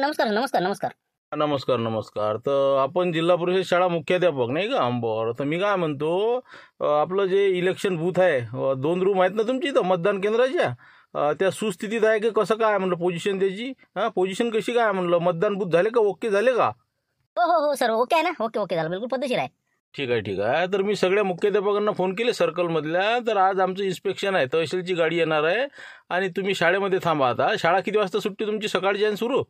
नमस्कार नमस्कार नमस्कार. नमस्कार नमस्कार. तर आपण जिल्हा परिषद शाळा मुख्याध्यापक नाही का अंबोर. तर मी काय म्हणतो, आपलं जे इलेक्शन बूथ आहे, 2 रूम आहेत ना तुमची इथं मतदान केंद्राच्या, त्या सुस्थितीत आहे की कसं काय म्हणलं पोझिशन त्याची? पोझिशन कशी काय म्हणलं? मतदान बूथ झाले का? ओके झाले का? हो हो हो सर, ओके आहे ना? ओके ओके झालं, बिलकुल पद्धतशीर आहे. ठीक आहे ठीक आहे. तर मी सगळ्या मुख्याध्यापकांना फोन केले सर्कलमधल्या. तर आज आमचं इन्स्पेक्शन आहे, तहसीलची गाडी येणार आहे आणि तुम्ही शाळेमध्ये थांबा. आता शाळा किती वाजता सुट्टी तुमची? सकाळची आहे सुरू?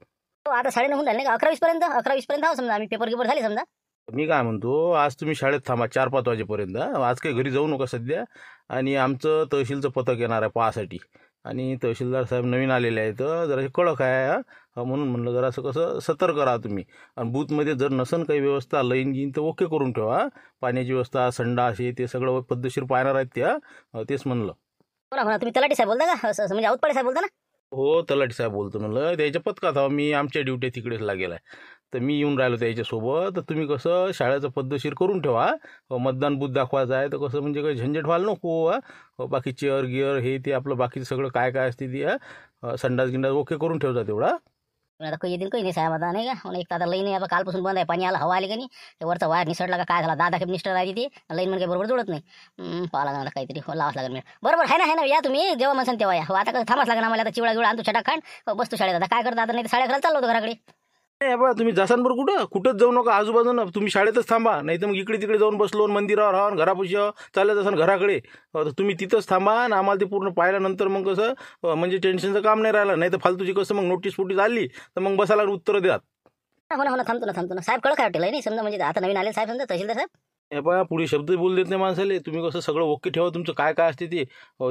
हो, आता 9:30 होऊन झाले नाही का? 11:20 पर्यंत 11:20 पर्यंत आहो समजा, आम्ही पेपर गिपर झाले समजा. मी काय म्हणतो, आज तुम्ही शाळेत थांबा 4-5 वाजेपर्यंत. आज काही घरी जाऊ नका सध्या. आणि आमचं तहसीलचं पथक येणार आहे पाहासाठी. आणि तहसीलदार साहेब नवीन आलेले आहेत, जरा कडक आहे. म्हणून म्हणलं जरासं कसं सतर्क राहा तुम्ही. आणि बूथमध्ये जर नसन काही व्यवस्था लाईन घेईन तर ओके करून ठेवा. पाण्याची व्यवस्था, संडास हे ते सगळं पद्धतशीर पाहणार आहेत त्या. तेच म्हणलं. हो ना हो ना, तुम्ही तलाठी साहेब बोलता का? म्हणजे औतपाडे साहेब बोलता ना? हो, तलाठी साहेब बोलतो म्हणलं. त्याच्या पथकात आहो मी, आमच्या ड्युटी तिकडेच लागेल आहे. तर मी येऊन राहिलो त्याच्यासोबत. तर तुम्ही कसं शाळेचं पद्धतशीर करून ठेवा. मतदान बूथ दाखवायचं आहे तर कसं म्हणजे काही झंझट व्हायला नको. बाकी चेअर गिअर हे ते आपलं बाकी सगळं काय काय असते ते, संडास गिंडास ओके करून ठेवता तेवढा. पण आता काही येतील काही नाही साहेब, आता नाही का? म्हणून एक तर आता लाईन आहे, आता कालपासून बंद आहे. पाणी आलं, हवा आली का नाही, ते वरचा वायर निसटला का काय झाला, 10 खेप निष्ठर आहे ती लाईन म्हणजे बरोबर जोडत नाही. पाहा लागणार काहीतरी, लावाच लागेल मी. बरोबर आहे ना या तुम्ही जेव्हा म्हणसान तेव्हा या. हो, आता कसं थांबाच लागणार आम्हाला. आता चिवडा गिवडा आणतो छटाक बसतो शाळेत. आता काय करता आता, नाही तर 11:30 चाललो होतो घराकडे. नाही बा, तुम्ही जासान बरं कुठंच जाऊ नका आजूबाजूनं. तुम्ही शाळेतच थांबा. नाही तर मग इकडे तिकडे जाऊन बसलो मंदिरावर राहा, घरापाशी चालत असाल घराकडे, तर तुम्ही तिथंच थांबा. आणि आम्हाला ते पूर्ण पाहिल्यानंतर मग कसं म्हणजे टेन्शनचं काम नाही राहिलं. नाही तर फालतूची कसं मग नोटीस फोटीस आली तर मग बसायला उत्तर द्या. हो ना हो ना, थांबतो ना साहेब. कळलं काय वाटेल नाही समजा, म्हणजे आता नवीन आले साहेब समजा तहसीलदार साहेब. हे बघा, पुढे शब्द बोल देत नाही माणसाले. तुम्ही कसं सगळं ओके ठेवा. तुमचं काय काय असते ते,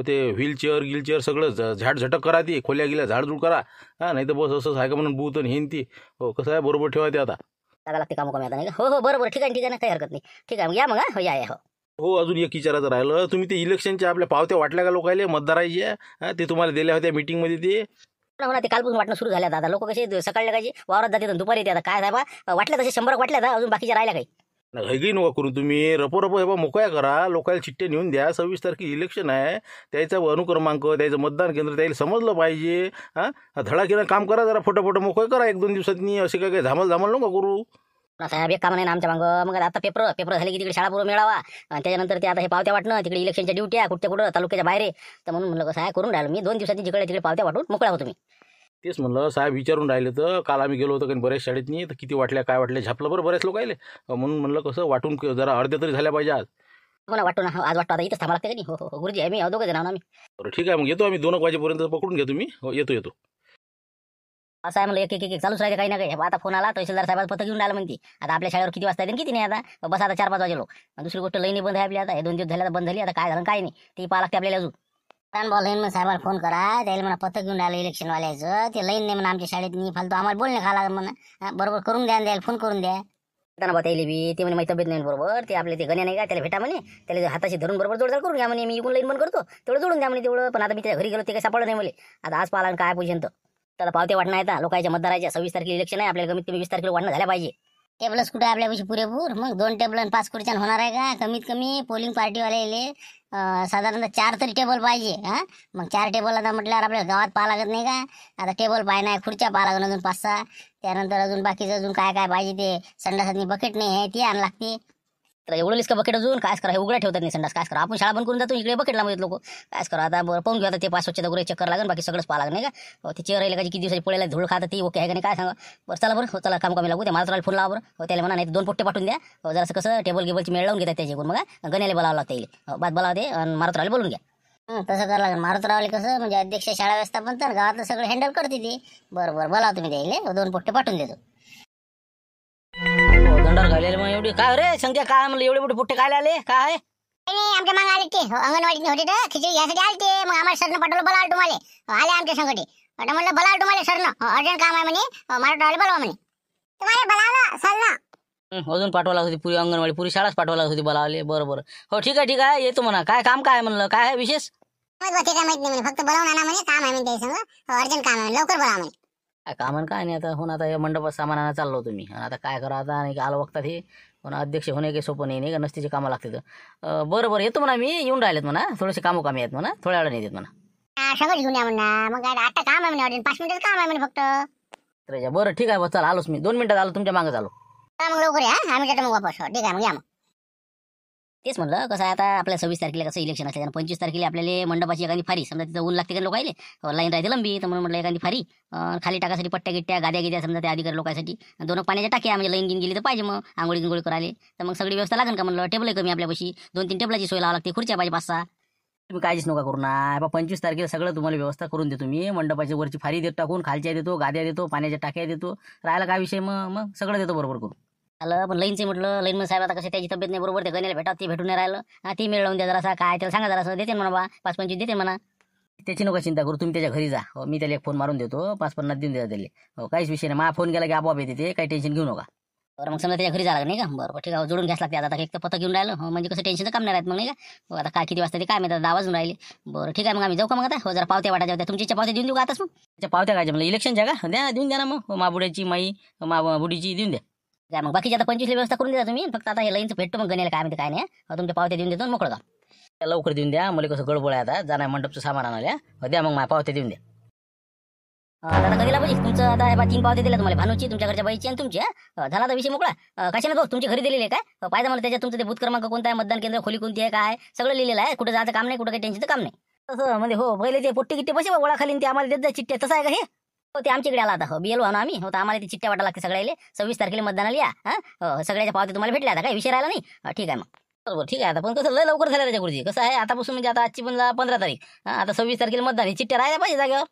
ते व्हीलचेअर गिलचेअर सगळं झाड झटक करा, ते खोल्या गेल्या झाडझूड करा. नाही तर बस असंच आहे का म्हणून बूथ आणि हिन ती. हो, कसं आहे बरोबर ठेवा ते आता. जागा लागते कामं कमी आता नाही का? हो हो, बरोबर, ठीक आहे ना, काही हरकत नाही. ठीक आहे मग या मग. हो या हो. हो, अजून एक विचारायचं राहिलं. तुम्ही ते इलेक्शनच्या आपल्या पावत्या वाटल्या का लोकायले मतदाराच्या? ते तुम्हाला दिल्या होत्या मीटिंगमध्ये ते. हो ना, ते कालपासून वाटणं सुरू झालं. आता लोक कसे सकाळी लगायचे वावरात जाते, दुपारी येते. आता काय साहेब वाटल्या तसे 100 वाटल्या, आता अजून बाकीच्या राहिल्या काही. हैगही नका करून तुम्ही. रपो हे बा मोकळ्या करा. लोकांना चिठ्ठ्या नेऊन द्या. 26 तारखेला इलेक्शन आहे. त्याचा अनुक्रमांक, त्याचं मतदान केंद्र त्याला समजलं पाहिजे. धडाकीनं काम करा, जरा फटाफट मोकळं करा 1-2 दिवसांनी. असे काय झामल नका करू. साहेब एक काम नाही ना आमच्या मग आता पेपर झाले की तिकडे शाळा पूर्ण मिळावा. आणि त्याच्यानंतर ते आता हे पावत्या वाटणं, तिकडे इलेक्शनच्या ड्युट्या कुठं तालुक्याच्या बाहेर आहे. तर म्हणून म्हणलं कसं आहे करून राहिलो मी. 2 दिवसांनी जिकडे तिकडे पावत्या वाटून मोकळा होतो मी. तेच म्हणलं साहेब विचारून राहिले. तर काल आम्ही गेलो होतो काही बऱ्याच शाळेत नाही, तर किती वाटल्या काय वाटल्या झापलं बरं बऱ्याच लोक आले. म्हणून म्हणलं कसं वाटून जरा अर्ध्या तरी झाल्या पाहिजे आज. मला वाटतो ना आज वाटतो, आता इथंच थांबा लागते का नाही? हो हो गुरुजी आहे, मी दोघं जण आम्ही. बरं ठीक आहे, मग येतो आम्ही 2 वाजेपर्यंत पकडून घ्या तुम्ही. हो, येतो. असं आहे म्हणलं, एक चालूच राहते काही ना काही. आता फोन आला तहसीलदार साहेबाचं पथक घेऊन आलं म्हणते. आता आपल्या शाळेवर किती वाजता येते किती नाही, आता बस आता 4-5 वाजे लोक. दुसरी गोष्ट लाईनी बंद आहे आपली. आता हे 2 दिवस झाले बंद झाली. आता काय झालं काय नाही ते पाहा लागते आपल्याला अजून. लाईन साहेबाला फोन करा, त्याला म्हणा पथक घेऊन आलं इलेक्शन वाल्याचं. ते लाईन नाही म्हणा आमच्या शाळेत नाही, फालतू आम्हाला बोलणे खा लागेल म्हणा. बरोबर करून द्या, द्यायला फोन करून द्या. त्यांना बतायले बी ते म्हणे माझी तब्येत नाही बरोबर. ते आपले ते गण्या नाही का, त्याला भेटा म्हणे, त्याला हाताशी धरून बरोबर जोडदार करून घ्या म्हणे. मी इकडून लाईन बंद करतो, तेवढं जोडून द्या म्हणे तेवढं. पण आता मी त्याच्या घरी गेलो ते काही सापडलं नाही मला. आता आज पाहिला काय पोझिशन तर. त्याला पावते वाटणं आहे लोकांच्या मतदाराच्या. 26 तारखेला इलेक्शन आहे, आपल्याला कमीत कमी 20 तारखेला वाटणं झाल्या पाहिजे. टेबलच कुठे आपल्यापाशी पुरेपूर? मग 2 टेबल आणि 5 खुर्च्या होणार आहे का? कमीत कमी पोलिंग पार्टीवाले साधारणतः 4 तरी टेबल पाहिजे. मग 4 टेबल आता म्हटल्यावर आपल्या गावात पाहा लागत नाही का? आता टेबल पाहिजे नाही, खुर्च्या पाहा लागत अजून 5-6. त्यानंतर अजून बाकीचं अजून काय काय पाहिजे ते. संडासातनी बकेट नाही आहे, ती आण लागते. तर एवढं लिस्ट बकेट अजून काय करा, हे उघड्या ठेवतात नाही संडास. काय करा, आपण शाळा बंद करून जातो, इकडे बकेट लावत लोक. काय करा आता पाहून घेऊ. आता ते 5 स्वच्छता वगैरे चक्कर लागेल, बाकी सगळंच पाहा लागेल नाही का? ते चेअर राहिले का किती दिवसाची पळायला धूळ खात ती ओके आहे का नाही काय सांगा. बरं चला बरं, चला काम कमी लागू. ते मला फोन लावा बरं. त्याला म्हणा, नाही 2 पोट्टे पाठवून द्या. जरा असं कसं टेबल गिबलची मेळ लावून घेतात त्याच्याकडून. मग गण्याला बोलावं लागतं येईल, बाद बोलावते आणि मारुतरावला बोलून घ्या. तसं करावं लागेल. मारुतरावले कसं म्हणजे अध्यक्ष शाळा व्यवस्थापन तर गावातलं सगळं हँडल करते ते. बरोबर बोलावं तुम्ही द्यायला, 2 पोट्टे पाठवून देतो. दंडार घालेले मग एवढी काय रे संख्या काय म्हणलं, एवढे मोठे पुट्टे काय आले काय? आमच्या मागे आले ते अंगणवाडीत होते तर खिचडी घ्यायसाठी आले ते. मग आम्हाला सरनं पाठवलं, बोला तुम्हाला आले आमच्या संकटे. म्हणलं बोला तुम्हाला सरनं अर्जंट काम आहे म्हणे, मारुतरावले बोलावा म्हणे. तुम्हाला बोलावलं सरनं. अजून पाठवा लागत होती पुरी अंगणवाडी, पुरी शाळाच पाठवा लागत होती बोलावले. बरोबर हो ठीक आहे येतो म्हणा. काय काम काय म्हणलं, काय आहे विशेष? ते काय माहित नाही म्हणे, फक्त बोलावून आणा म्हणे, काम आहे म्हणे संग, अर्जंट काम आहे, लवकर बोला म्हणे. काम काय नाही आता. हो ना, आता मंडपात सामान आणा चाललो तुम्ही. आता काय करा आता, आणि आलं बघतात हे पण अध्यक्ष होणे काही सोपं नाही, नाही का, नसतीचे कामं लागते तर. बरं येतो म्हणा, मी येऊन राहिलेत म्हणा, थोडेसे कामं कामी आहेत म्हणा, थोड्या वेळा नाही देत म्हणा. सगळं घेऊन या म्हणा. मग काय आता काम आहे म्हणे, 5 मिनिटाचं काम आहे म्हणे फक्त. तर बरं ठीक आहे बस, चला आलोच मी, 2 मिनिटात आलो, तुमच्या मागं आलो. मग लवकर या, आम्ही जातो मग वापस. ठीक आहे, मग या मग. तेच म्हणलं, कसं आहे आता आपल्या 26 तारखेला कसं इलेक्शन असलं, 25 तारखेला आपल्याला मंडपाची एखादी फारी, समजा तिथं ऊन लागते का लोकायले, लाईन राहते लंबी, तर म्हणून म्हटलं एखादी फारी खाली टाकासाठी पट्ट्या गिट्ट्या गाद्या गिद्या समजा त्या अधिकारी लोकांसाठी, 2 पाण्याच्या टाक्या, म्हणजे लाईन गिन गेली तर पाहिजे, मग आंघोळी गिंगोळी करायला, तर मग सगळी व्यवस्था लागेल का म्हणलं. टेबल कमी आपल्यापाशी, 2-3 टेबलाची सोय लावा लागते, खुर्च्या पाहिजे 5-6. तुम्ही काळजीच नका करू ना, 25 तारखेला सगळं तुम्हाला व्यवस्था करून देतो मी. मंडपाची वरची फारी देत टाकून, खालच्या देतो, गाद्या देतो, पाण्याच्या टाक्या देतो, राहायला काय विषय, मग सगळं देतो बरोबर करून. आलं पण लाईनचे म्हटलं, लाईन साहेब आता कसं त्याची तब्येत नाही बरोबर, ते गण्याला भेटा, ते भेटून नाही राहिलं, ती मिळवून द्या जरासा, काय त्याला सांगा जरासं, देते म्हणा बा, 5-25 देते म्हणा. त्याची नका चिंता करू, तुम्ही त्याच्या घरी जा, मी त्याला एक फोन मारून देतो, 5-50 देऊन द्या त्याला. काहीच विषय नाही, मला फोन केला की आपोआप येते ते, काही टेन्शन घेऊ नका. बरं मग समजा त्याच्या घरी जायला नाही का, बरं ठीक आहे, जोडून घ्यास लागते आता, एक तर पथक घेऊन राहिलं, म्हणजे कसं टेन्शनचं काम नाही राहत मग, नाही का. आता काय किती वाजता ते काय माहिती, 10 वाजून राहिले. बरं ठीक आहे, मग आम्ही जाऊ का मग आता. जरा पावत्या वाटायच्या होत्या, तुमच्या पावत्या देऊन देऊ का आताच. मग त्याच्या पावत्या काय म्हणजे इलेक्शनच्या का, द्या देऊन द्या ना, मग माबुड्याची माई बुडीची देऊन द्या. काय मग बाकीची आता 25 व्यवस्था करून द्या तुम्ही, फक्त आता हे लाईनचं भेटतो मग गण्याला काय माहिती काय नाही. तुमच्या पावत्या देऊन देतो, मोकळं का लवकर देऊन द्या, मला कसं गडबड आहे आता, जाणार मंडपचं सामान आणायला, द्या मग माझ्या पावत्या देऊन द्या. आता कधीला पाहिजे तुमचं, आता 3 पावते दिल्या तुम्हाला, भानूची, तुमच्या घरच्या बाईची आणि तुमची. झाला तर विषय मोकळा. कशाला भाऊ तुमच्या घरी दिलेले काय पाहिजे मला, त्याच्यात तुमचं ते बूथ क्रमांक कोणता आहे, मतदान केंद्र खोली कोणती आहे, काय सगळं लिहिलेलं आहे, कुठं जायचं काम नाही, कुठं काही टेन्शनचं काम नाही. तसं म्हणजे हो, पहिले ते पोट्टी गिट्टे पैसे गोळा खाली ते आम्हाला देत जा चिठ्ठ्या, तसं आहे का हे. हो ते आमच्याकडे आला आता, हो BLO ना आम्ही, हो तर आम्हाला ती चिठ्ठ्या वाटा लागते सगळ्याला, 26 तारखेला मतदानाला या. सगळ्याच्या पावते तुम्हाला भेटल्या, आता काय विषय राहिला नाही. ठीक आहे मग, बरोबर ठीक आहे. आता पण कसं लय लवकर झालं त्याच्या गुरुजी, कसं आहे आतापासून, म्हणजे आता आजची पण 15 तारीख, आता 26 तारखेला मतदान, चिठ्ठ्या राहायला पाहिजे जागेवर.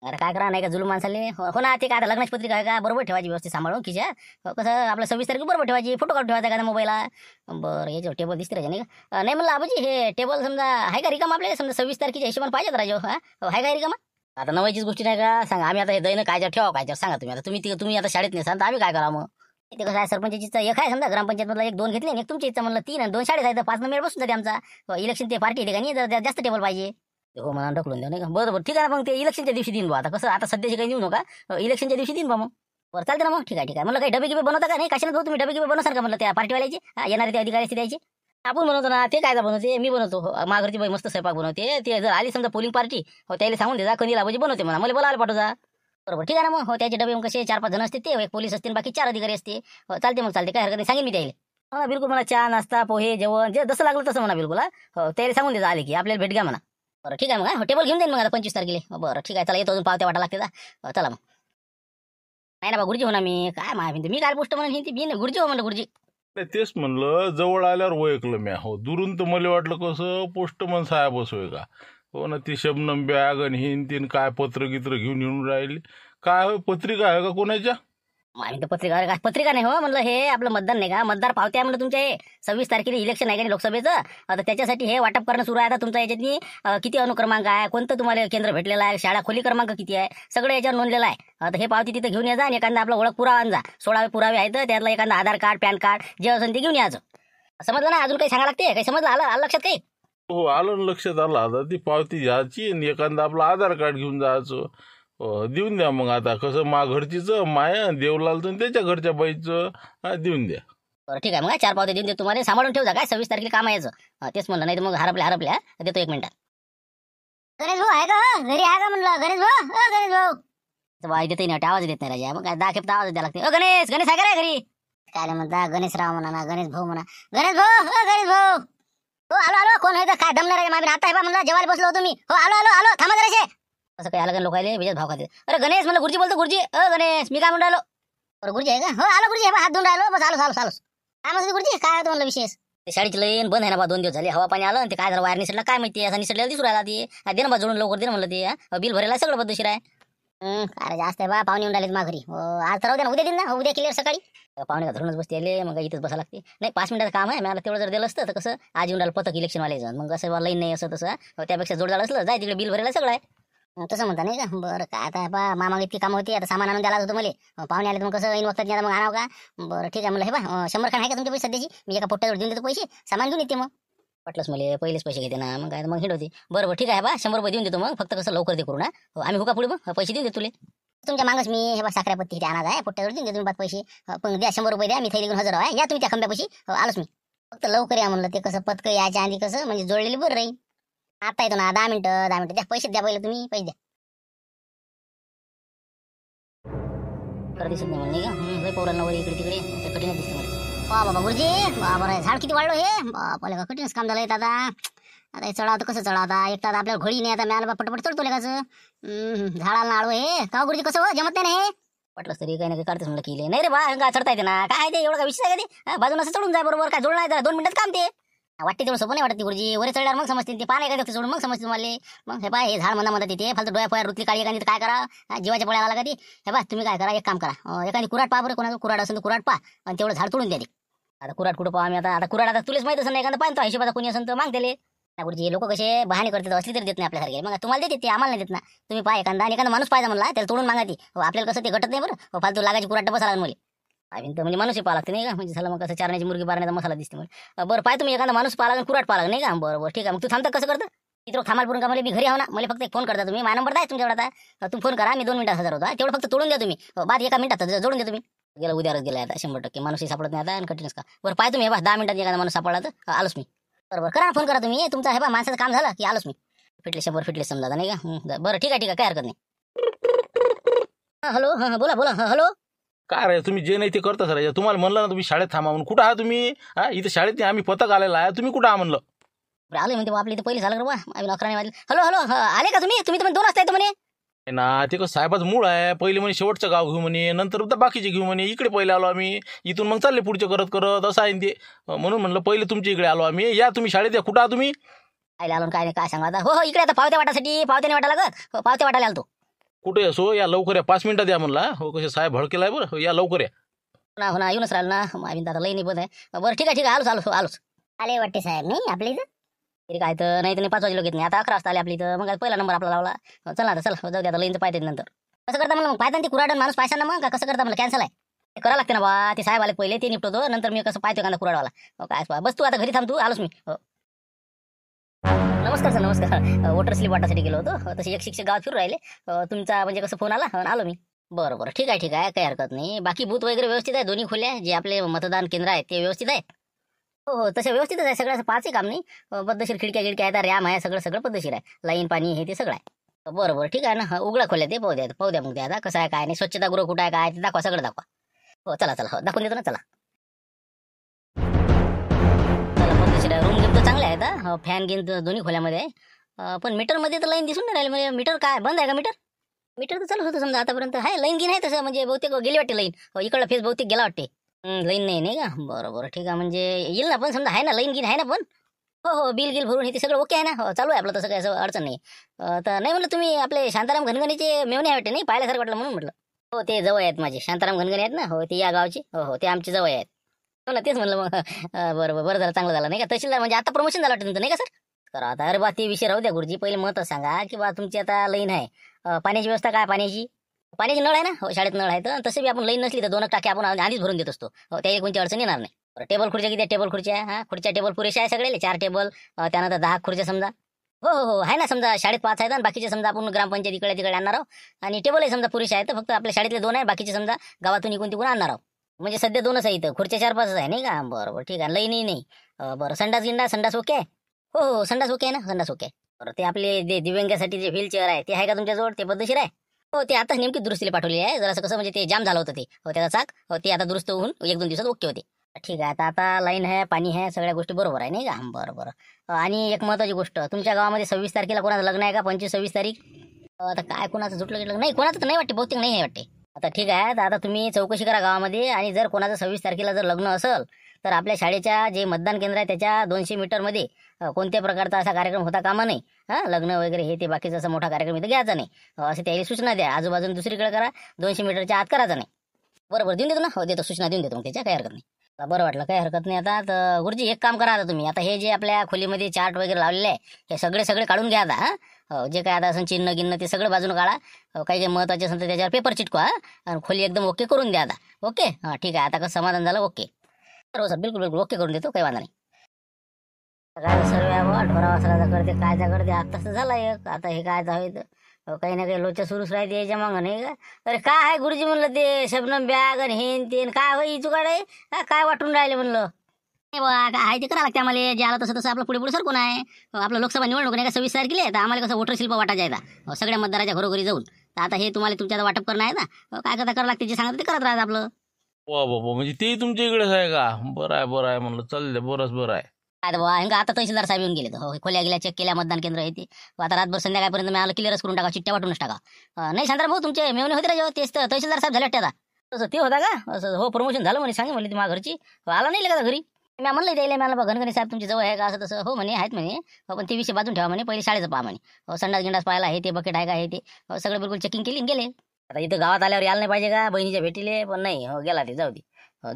अरे काय करा नाही का जुलूम माणसाले, हो ना, ते काय आता लग्नाची पत्रिका आहे का, बरोबर ठेवायची व्यवस्थित सांभाळून खिशा. कसं आपलं 26 तारखेला बरोबर ठेवायची, फोटो काढून ठेवायचा का मोबाईलला. बरं याच्यावर टेबल दिसते राजा नाही का, नाही म्हणलं आबाजी हे टेबल समजा आहे का रिकाम, आपल्याला समजा 26 तारखेच्या हिशोबाने पाहिजे राजा, आहे का रिकामा. आता नवायचीच गोष्टी नाही का, सांगा आम्ही आता हे दैन काय ठेवा काय सांगा तुम्ही. आता तुम्ही आता शाळेत नाही सांगा, आम्ही काय करा मग. ते कसं आहे, सरपंचाची इच्छा एक आहे समजा, ग्रामपंचायत मधला 1-2 घेतले, एक तुमची इच्छा म्हणलं 3 आणि 2 शाळेत आहे, तर 5 मेळ बसून जाते आमचा. इलेक्शन ते पार्टी ठिकाणी जास्त टेबल पाहिजे. हो मला ढकलून द्या नाही का, बरोबर ठीक आहे ना, मग ते इलेक्शनच्या दिवशी देईन बा, आता कसं आता सध्याची काही देऊ नका, इलेक्शनच्या दिवशी देईन बा मग. बरं चालते ना मग, ठीक आहे म्हणलं, काही डबे गिबे बनवता का नाही, कशाने भाऊ तुम्ही डबे गिबे बनवसाल का म्हणलं त्या पार्टीवाल्याचे, येणारे ते अधिकारी असते द्यायचे. आपण बनवतो ना, ते काय बनवते, मी बनवतो. माघरची बाई मस्त स्वयंपाक बनवते, ते जर आली समजा पोलिंग पार्टी, हो त्याला सांगून दे जा, कधीला म्हणजे बनवते म्हणा, मला बोलायला पाठव जा. बरोबर ठीक आहे ना मग, हो त्याचे डबे मग कसे 4-5 जण असते, ते एक पोलीस असते, बाकी 4 अधिकारी असते. हो चालते मग, चालते काय हरकत नाही, सांगेन मी त्याला. हो बिलकुल, मला चहा नाश्ता पोहे जेवण जे जसं लागलं तसं म्हणा, बिलकुल. हो त्याला सांगून दे आले की आपल्याला भेट घ्या म्हणा. बरं ठीक आहे मग, टेबल घेऊन देईन मग आता 25 तारखेला. बरं ठीक आहे, चला येतो, अजून पावत्या वाटा लागते जा, चला मग. नाही ना बा गुरुजी हो ना, मी काय माहिती, मी काय पोस्ट म्हणून हिंदी मी गुरुजी हो म्हणलं, गुरुजी. तेच म्हणलं, जवळ आल्यावर ओळखलं मी. हो दुरून तर मला वाटलं कसं पोस्टमन साहेबच होय का. हो ना, ती शबनम बॅग आणि हिन तीन काय पत्र घेऊन येऊन राहिली, काय होय पत्रिका आहे का कोणाच्या. आणि पत्रिका पत्रिका नाही हो म्हणलं, हे आपलं मतदान नाही का, मतदार पावत्या म्हणलं तुमच्या, हे 26 तारखेला इलेक्शन आहे का नाही लोकसभेचं, आता त्याच्यासाठी हे वाटप करणं सुरू आहे. आता तुमच्या याच्यातनी किती अनुक्रमांक आहे, कोणतं तुम्हाला केंद्र भेटलेलं आहे, शाळा खोली क्रमांक किती आहे, सगळं याच्यावर नोंदलेलं आहे. आता हे पावती तिथे घेऊन यायचा आणि एखादा आपला ओळख पुरावा आणजा, 16 पुरावे आहेत, त्यातला एखादा आधार कार्ड पॅन कार्ड जे असेल ते घेऊन यायचं. समजलं ना, अजून काही सांगा लागते, काही समजलं, आलं लक्षात काही. हो आलं लक्षात आलं, आता ती पावती घ्यायची आणि एखादा आपलं आधार कार्ड घेऊन जायचं. देऊन द्या मग, आता कसं मा घरचीचं माया देवलालचं त्याच्या घरच्या बाईचं देऊन द्या. बरं ठीक आहे मग, 4 पावते देऊन दे तुम्हाला, सांभाळून ठेवजा काय 26 तारखेला काम यायचं. तेच म्हणलं, नाही तर मग हरपल्या देतो 1 मिनिटात. गणेश भाऊ आहे का, घरी आहे का म्हणलं, गणेश भाऊ बाई देत नाही, आवाज देत नाही राजा, मग काय 10 खेप आवाज द्यायला लागते. गणेश आहे का रे घरी. काय म्हणता, गणेशराव म्हणा ना, गणेश भाऊ म्हणा, गणेश भाऊ. हो आलो, कोण आहे काय दमणार आहे माझ्या, आता आहे बा म्हणलं, जेवायला बसलो होतो मी. हो आलो, थांबा जराशे. असं काही आलं लोकायले विजय भाव खाते. अरे गणेश म्हणलं, गुरुजी बोलतो, गुरुजी गणेश, मी काय म्हणून राहिलो. बरं गुरुजी आहे का, हो आलो गुरुजी, हात धुवून राहिलो, बस आलो. काय म्हणतो गुरुजी, काय होतं म्हणलं विशेष. ते शाळेची लाईन बंद आहे ना बा, 2 दिवस झाले, हवा पाणी आलं, ते काय झालं वायर निसटला काय माहिती, असं निसटलेला दिसू राहिला. ते दे ना बा जोडून लवकर, दे ना म्हणलं, ते बिल भरायला सगळं पद्धतशीर आहे. काय जास्त आहे बा, पाहुणे येऊन राहिलेत माघरी. आज तर ना, उद्या दिन ना, उद्या क्लिअर सकाळी. पाहुणे का धरूनच बसते आले, मग इथंच बसा लागते. नाही 5 मिनिटाचं काम आहे, मला तेवढं जर दिलं असतं तर कसं आज येऊन राहिलं पथक इलेक्शनवाल्याचं, मग कसं लाईन नाही असं तसं, त्यापेक्षा जोडदार असलं जाय तिकडे बिल भरायला सगळं आहे. तसं म्हणता नाही का, बरं काय आता बा, मामा इतकी काम होती, आता सामान आणून द्यायला होतं मला, पाहुणे आले तर मग कसं ऐन वक्तात द्यायला मग आणावं का. बरं ठीक आहे म्हणलं, हे बा 100 खान आहे का तुमच्या पैसे सध्याची, मी एका पोट्ट्यावर देऊन देतो पैसे, सामान घेऊन येते मग. पटलंच मला, पहिलेच पैसे घेते ना, मग काय मग हिंड होते. बरं ठीक आहे बा, 100 रुपये देऊन देतो मग, फक्त कसं लवकर दे करू ना. आम्ही हुका पुढे मग पैसे देऊन देतो तुले. तुमच्या मागच मी हे बघ साखऱ्या पत्ती आणत आहे पोट्ट्यावर देऊन तुम्ही बात पैसे पण द्या 100 रुपये द्या मी थैली घेऊन हजर आहे या तुम्ही त्या खंब्यापाशी आलोच मी फक्त लवकर या म्हणलं ते कसं पतकं यायच्या आधी कसं म्हणजे जोडलेली बरं राहील आता येतो ना 10 मिनिटं द्या पैसे द्या पहिले तुम्ही पैसे द्या दिसत नाही मला नाही का पोरांना वर इकडे तिकडे ते कठीणच दिसतं मला बाबा गुरुजी बाबा झाड किती वाढलो हे बापाले का कठीणच काम झालं आता आता हे चढावं कसं चढावता एक तर आपल्याला घोडी नाही आता म्याला पटपट चढतो लेखाचं झाडाला आडवं हे का गुरुजी कसं हो जमत नाही ना हे वाटलंच तरी काही ना काही काढतेच म्हणलं केले नाही रे बा काय चढता येते ना काय ते एवढं काय विषय आहे का ते बाजून असं चढून जाय बरोबर काय जोडणार जरा 2 मिनिटात काम ते वाटते तेवढं सोपं नाही वाटत गुरुजी वर चढल्यावर मग समजते ते पाणी काय सोडून मग समजते तुम्हाला मग हे पाय हे झाड म्हणा तिथे फालतू डोळ्या पोया रुतली काळी एखादी काय करा जीवाच्या पोळ्या आला का ती हे बा तुम्ही काय करा एक काम करा एखादी कुराट पा बरं कोणाचं कुराट असेल तर कुराट पा आणि तेवढं झाड तोडून द्या ते आता कुराट कुठं पहा आम्ही आता कुराट आता तुलाच माहित असेल ना एखादा पाहतो हिशोबाचा कोणी असेल तर माग त्याले गुरुजी लोक कसे बहाणे करतात असली तरी देत नाही आपल्यासारखे मग तुम्हाला देते ते आम्हाला नाही देत ना तुम्ही पाय एखादा आणि एखादा माणूस पाहिजे म्हणला त्याला तोडून मागा ती आपल्याला कसं ते घटत नाही बरं फालतू लागायची कुराट बसा लागेल मला आम्ही तर म्हणजे माणूसही पाहा लागते नाही का म्हणजे झालं मग कसं चारण्याची मुर्गी पारण्याचा मसाला दिसते मला बरं पाय तुम्ही एखादा माणूस पाहा लागेल कुराट पाहा लागेल नाही का बरोबर ठीक आहे मग तू थांबता कसं करतं इथं थांबाल पुरून का मला मी घरी आहो ना मला फक्त एक फोन करता तुम्ही माझा नंबर आहे तुमच्याकडे आता तुम्ही फोन करा मी 2 मिनिटात हजर होता तेवढं फक्त तोडून द्या तुम्ही बाद 1 मिनिटात जोडून द्या तुम्ही गेला उद्याच गेला आता 100% माणूसही सापडत नाही आता आणि कठीणच का बरं पाय तुम्ही 10 मिनिटात एखादा माणूस सापडला तर आलोच मी बरोबर करा ना फोन करा तुम्ही तुमचा हे बा माणसाचं काम झालं की आलोच मी फिटले 100 फिटले समजा नाही का बरं ठीक आहे काय हरकत नाही हॅलो हां बोला बोला हॅलो काय रे तुम्ही जे नाही ते करता सर तुम्हाला म्हणलं ना तुम्ही शाळेत थांबा म्हणून कुठं आहात तुम्ही इथं शाळेत नाही आम्ही पथक आलेला आहे तुम्ही कुठं आहा म्हणलं आले म्हणते आपल्या इथे पहिले झालं का बा आम्ही 11 वाजले हॅलो हॅलो आले का तुम्ही तर 2 वाजता येतो म्हणे ना ते कसं साहेबाचं मूळ आहे पहिले म्हणे शेवटचं गाव घेऊ म्हणे नंतर बाकीचे घेऊ म्हणे इकडे पहिले आलो आम्ही इथून मग चालले पुढचे करत करत असं आहे ते म्हणून म्हणलं पहिले तुमच्या इकडे आलो आम्ही या तुम्ही शाळेत या कुठं आहा तुम्ही आले आलो काय नाही काय सांगा आता हो इकडे आता पावत्या वाटासाठी पावत्याने वाटा लागत हो पावत्या वाटायला आलो कुठे असो या लवकर या 5 मिनिटात या म्हणला हो कसे साहेब भडकेला आहे बरं या लवकर या हो ना येऊनच राहिलं ना आम्ही आता लई नाही बोल आहे बरं ठीक आहे आलोच आले वाटते साहेब नाही आपल्या इथं तरी काय तर नाही 5 वाजे लोक येत नाही आता 11 वाजता आले आपली इथं मग पहिला नंबर आपला लावला चला आता चला जाऊ दे आता लईनचं पाहते नंतर कसं करता म्हणलं मग पाहता ते कुराडन माणूस पायसा ना मग कसं करता म्हणलं कॅन्सल आहे करावं लागते ना बा ते साहेब आले पहिले ते निपटतो नंतर मी कसं पाहतो एखादा कुराडवाला काय बस तू आता घरी थांब तू आलोच मी हो नमस्कार सर नमस्कार वोटर स्लिप वाटासाठी गेलो होतो तसे एक शिक्षक गावात फिरून राहिले तुमचा म्हणजे कसं फोन आला आलो मी बरं ठीक आहे काही हरकत नाही बाकी बूथ वगैरे व्यवस्थित आहे दोन्ही खोल्या जे आपले मतदान केंद्र आहे ते व्यवस्थित आहे हो तसं व्यवस्थितच आहे सगळं पाचही काम नाही पद्धतशीर खिडक्या आहे रॅम आहे सगळं पद्धतशीर आहे लाईन पाणी हे ते सगळं आहे बरोबर ठीक आहे ना उघडा खोल्या ते पाहू द्या मग ते आता कसं आहे काय नाही स्वच्छतागृह कुठं आहे काय ते दाखवा सगळं दाखवा हो चला हो दाखवून देतो ना चला पद्धतशीर आहे रूम गेम तर चांगले आहेत फॅन गेम दोन्ही खोल्यामध्ये आहे पण मीटरमध्ये तर लाईन दिसून नाही राहिली म्हणजे मीटर काय बंद आहे का मीटर तर चालूच होतं समजा आतापर्यंत आहे लाईन गिन आहे तसं म्हणजे बहुतेक गेली वाटते लाईन इकडला फेस बहुतेक गेला वाटते लाईन नाही का बरोबर ठीक आहे म्हणजे येईल ना पण समजा आहे ना लाईन गिन आहे ना पण हो बिल गिल भरून हे ते सगळं ओके आहे ना हो चालू आहे आपलं तसं काय असं अडचण नाही तर नाही म्हणलं तुम्ही आपले शांताराम घनगणीचे मेवणे आहे वाटते नाही पाहिल्यासारखं वाटलं म्हणून म्हटलं हो ते जवळ आहेत माझे शांताराम घनगणी आहेत ना हो ते या गावचे हो ते आमचे जवळ आहेत हो ना तेच म्हणलं मग बरं झालं चांगलं झालं नाही का तहसीलदार म्हणजे आता प्रमोशन झालं वाटतं तुमचं नाही का सर तर आता अरे बा ते विषय राहू द्या गुरुजी पहिले मत सांगा की बा तुमची आता लाईन आहे पाण्याची व्यवस्था काय पाण्याची नळ आहे ना हो शाळेत नळ आहे तर तसं बी आपण लाईन नसली तर 2 टाके आपण आधीच भरून देत असतो हो त्या कोणती अडचण येणार नाही टेबल खुर्च्या किती टेबल खुर्च्या खुर्च्या टेबल पुरेशा आहे सगळे 4 टेबल त्यानंतर 10 खुर्च्या समजा हो आहे ना समजा शाळेत 5 आहेत आणि बाकीचे समजा आपण ग्रामपंचायत इकडे आणणार आहोत आणि टेबलही समजा पुरेशा आहेत फक्त आपल्या शाळेतले 2 आहे बाकीचे समजा गावातून इकडून आणणार आहोत म्हणजे सध्या 2च आहे इथं खुर्च्या 4-5 आहे नाही का बरोबर ठीक आहे लाईनही नाही बरं संडास ओके हो संडास ओके आहे ना संडास ओके बरं ते आपले दिव्यांगासाठी जे व्हीलचेअर आहे ते आहे का तुमच्याजवळ ते पद्धतशीर आहे हो ते आता नेमकी दुरुस्तीला पाठवली आहे जरा कसं म्हणजे ते जाम झालं होतं ते हो त्याचा चाक हो ते आता दुरुस्त होऊन 1-2 दिवसात ओके होते ठीक आहे आता लाईन आहे पाणी आहे सगळ्या गोष्टी बरोबर आहे नाही का बरं आणि एक महत्त्वाची गोष्ट तुमच्या गावामध्ये 26 तारखेला कोणाचं लग्न आहे का 25-26 तारीख आता काय कोणाचं जुटलं नाही कोणाचं तर नाही वाटते बहुतेक नाही आहे वाटते आता ठीक आहे तर आता तुम्ही चौकशी करा गावामध्ये आणि जर कोणाचं 26 तारखेला जर लग्न असेल तर आपल्या शाळेच्या जे मतदान केंद्र आहे त्याच्या 200 मीटरमध्ये कोणत्या प्रकारचा असा कार्यक्रम होता कामा नाही लग्न वगैरे हे ते बाकीचा असा मोठा कार्यक्रम इथं घ्यायचा नाही असे त्याला सूचना द्या आजूबाजून दुसरीकडे करा 200 मीटरच्या आत करायचा नाही बरोबर देऊन देतो ना हो देतो सूचना देऊन देतो मग त्याच्या काही हरकत नाही बरं वाटलं काही हरकत नाही आता तर गुरुजी एक काम करा आता तुम्ही आता हे जे आपल्या खोलीमध्ये चार्ट वगैरे लावलेले आहे हे सगळे काढून घ्या आता जे काय आता असं चिन्ह गिन्ह ते सगळं बाजूला काढा काही जे महत्त्वाचे असेल तर त्याच्यावर पेपर चिटकवा आणि खोली एकदम ओके करून द्या आता ओके ठीक आहे आता कसं समाधान झालं ओके हो सर बिलकुल ओके करून देतो काही वांधा नाही काय सर्व आठवडा वासराचा करते काय करते आत्ताच झाला एक आता हे काय जावे काही ना काही लोच्या सुरूच राहते याच्या मागं नाही का. अरे काय आहे गुरुजी म्हणलं ते शबनम बॅग आणि हेन तेन काय होई चुकाड आहे काय वाटून राहिले म्हणलं. नाही बा काय आहे ते करावं लागते आम्हाला जे आलं तसं तसं आपलं पुढे पुढे सर कोण आहे. आपलं लोकसभा निवडणूक नाही का 26 तारखेला आहे तर आम्हाला कसं वोटर शिल्प वाटायचं आहे सगळ्या मतदाराच्या घरोघरी जाऊन. तर आता हे तुम्हाला तुमच्या वाटप करणं आहे ना काय करता करावं लागते जे सांगतात ते करत राहतं आपलं. वा बाबा म्हणजे ते तुमच्या इकडेच आहे का. बरं आहे म्हणलं चाललंय बरं आहे. काय बाबा हे आता तहसीलदार साहेब येऊन गेले हो खोल्या गेल्या चेक केल्या मतदान केंद्र आहे ते आता रातभर संध्याकाळपर्यंत मी आलं क्लिअरच करून टाका चिठ्ठ्या वाटूनच टाका. नाही शांताराम भाऊ तुमचे मेवणे होते रे तेच तर तहसीलदार साहेब झाले वाटते आता. तसं ते होता का असं हो प्रमोशन झालं म्हणे सांगे म्हणले ती माझ्या घरची आला नाही का घरी. मी म्हणलं द्यायला मला घनगणी साहेब तुमची जवळ आहे का असं तसं हो म्हणे आहेत म्हणे पण ते विषय बाजून ठेवा म्हणे पहिले शाळेचं पहा म्हणे संडास गिंडास पाहायला आहे ते बकेट आहे का हे ते सगळं बिलकुल चेकिंग केली गेले. आता इथं गावात आल्यावर यायला नाही पाहिजे का बहिणीच्या भेटीले पण नाही हो गेला ते जाऊ दे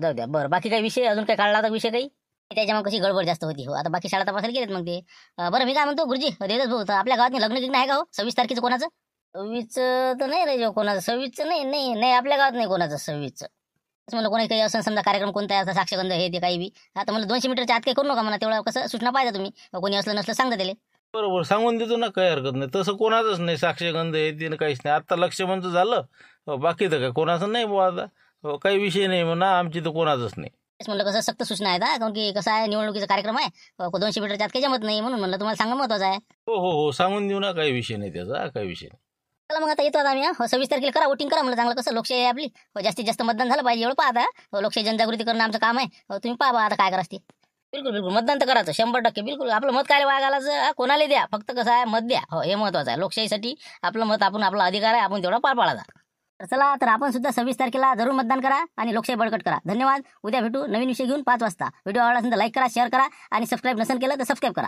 जाऊ द्या बरं बाकी काही विषय अजून काही काढला होता विषय काही त्याच्यामुळे कशी गडबड जास्त होती हो आता बाकी शाळा तपासायला गेलेत मग ते बरं मी काय म्हणतो गुरुजी देतच भाऊ तर आपल्या गावात लग्न गिग्न आहे का हो 26 तारखेचं कोणाचं 26चं तर नाही रे जो कोणाचं 26चं नाही आपल्या गावात नाही कोणाचं 26चं. म्हणलं कोणी काही असं समजा कार्यक्रम कोणता आहे असं साक्षगंध हे ते काही बी आता मला 200 मीटरच्या आत काही करू नका म्हणा तेवढं कसं सूचना पाहिजे तुम्ही कोणी असलं नसलं सांगता त्याला. बरोबर सांगून देतो ना काही हरकत नाही तसं कोणाचंच नाही साक्षगंध हे ते काहीच नाही. आत्ता लक्षमंच झालं बाकी तर काय कोणाचं नाही बुवा आता काही विषय नाही म्हणा आमची तर कोणाचंच नाही. तेच म्हणलं कसं सक्त सूचना आहेत कारण की कसं आहे निवडणुकीचा कार्यक्रम आहे 200 मीटरच्या आत काही जमत नाही म्हणून म्हणलं तुम्हाला सांगणं महत्वाचं आहे. हो सांगून देऊ ना काही विषय नाही त्याचा काही विषय नाही. चला मग आता येतो आता आम्ही 26 तारखेला करा वोटिंग करा म्हणलं चांगलं कसं लोकशाही आहे आपली जास्तीत जास्त मतदान झालं पाहिजे एवढं पाहता लोकशाही जनजागृती करणं आमचं काम आहे तुम्ही पाहा आता काय करा ते. बिलकुल मतदान तर करायचं 100% बिलकुल आपलं मत काय वाया घालायचं कोणाला द्या फक्त कसं आहे मत द्या हो हे महत्वाचं आहे लोकशाहीसाठी आपलं मत आपला अधिकार आहे आपण तेवढा पार पाडायचा. तर चला तर आपण सुद्धा 26 तारखेला जरूर मतदान करा आणि लोकशाही बळकट करा. धन्यवाद. उद्या भेटू नवीन विषय घेऊन 5 वाजता. व्हिडिओ आवडला असेल तर लाईक करा शेअर करा आणि सबस्क्राईब नसेल केलं तर सबस्क्राईब करा.